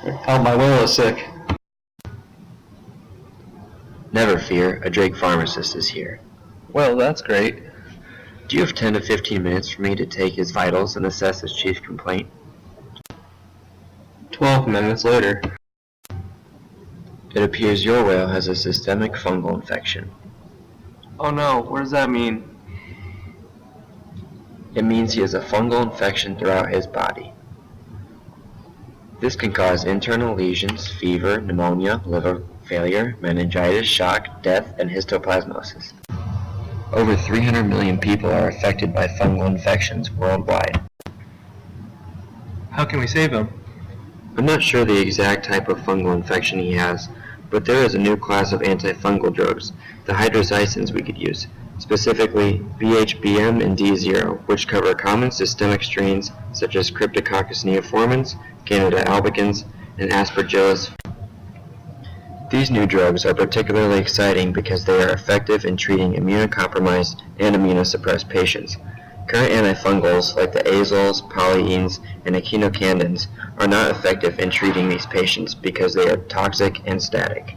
Help, my will is sick. Never fear, a Drake pharmacist is here. Well, that's great. Do you have 10 to 15 minutes for me to take his vitals and assess his chief complaint? 12 minutes later. It appears your whale has a systemic fungal infection. Oh no, what does that mean? It means he has a fungal infection throughout his body. This can cause internal lesions, fever, pneumonia, liver failure, meningitis, shock, death, and histoplasmosis. Over 300 million people are affected by fungal infections worldwide. How can we save him? I'm not sure the exact type of fungal infection he has, but there is a new class of antifungal drugs, the hydroxyzins, we could use, specifically BHBM and D0, which cover common systemic strains such as Cryptococcus neoformans, Candida albicans, and Aspergillus. These new drugs are particularly exciting because they are effective in treating immunocompromised and immunosuppressed patients. Current antifungals like the azoles, polyenes, and echinocandins are not effective in treating these patients because they are toxic and static.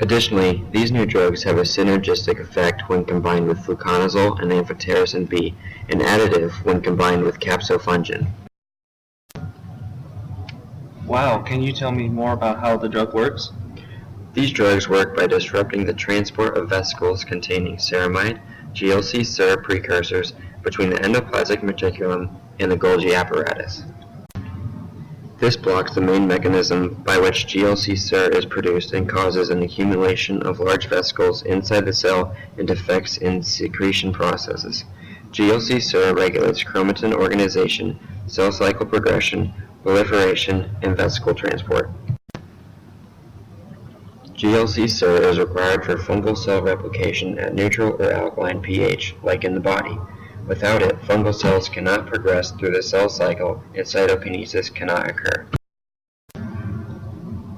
Additionally, these new drugs have a synergistic effect when combined with fluconazole and amphotericin B, and additive when combined with capsofungin. Wow, can you tell me more about how the drug works? These drugs work by disrupting the transport of vesicles containing ceramide, GLC-SIR precursors between the endoplasmic reticulum and the Golgi apparatus. This blocks the main mechanism by which GLC-SIR is produced and causes an accumulation of large vesicles inside the cell and defects in secretion processes. GLC-SIR regulates chromatin organization, cell cycle progression, proliferation, and vesicle transport. GLC-SIR is required for fungal cell replication at neutral or alkaline pH, like in the body. Without it, fungal cells cannot progress through the cell cycle and cytokinesis cannot occur.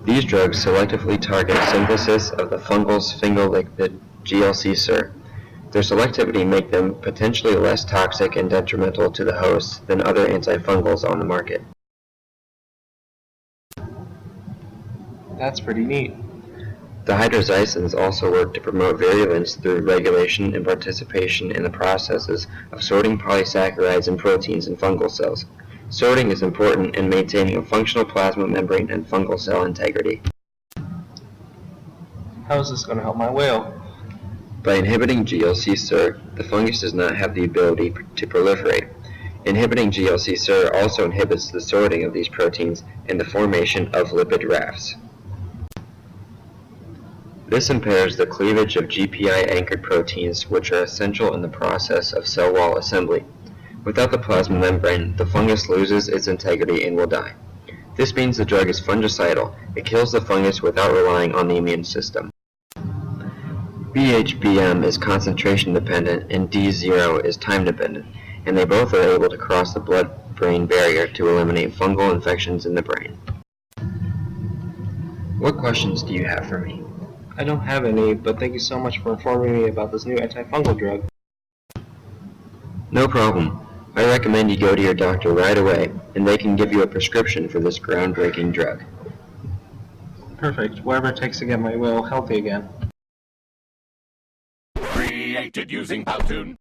These drugs selectively target synthesis of the fungal sphingolipid GLC-SIR. Their selectivity makes them potentially less toxic and detrimental to the host than other antifungals on the market. That's pretty neat. The hydroxyzins also work to promote virulence through regulation and participation in the processes of sorting polysaccharides and proteins in fungal cells. Sorting is important in maintaining a functional plasma membrane and fungal cell integrity. How is this going to help my whale? By inhibiting GLC-SIR, the fungus does not have the ability to proliferate. Inhibiting GLC-SIR also inhibits the sorting of these proteins and the formation of lipid rafts. This impairs the cleavage of GPI-anchored proteins, which are essential in the process of cell wall assembly. Without the plasma membrane, the fungus loses its integrity and will die. This means the drug is fungicidal. It kills the fungus without relying on the immune system. BHBM is concentration dependent and D0 is time dependent, and they both are able to cross the blood-brain barrier to eliminate fungal infections in the brain. What questions do you have for me? I don't have any, but thank you so much for informing me about this new antifungal drug. No problem. I recommend you go to your doctor right away, and they can give you a prescription for this groundbreaking drug. Perfect. Whatever it takes to get my whale healthy again. Created using Powtoon.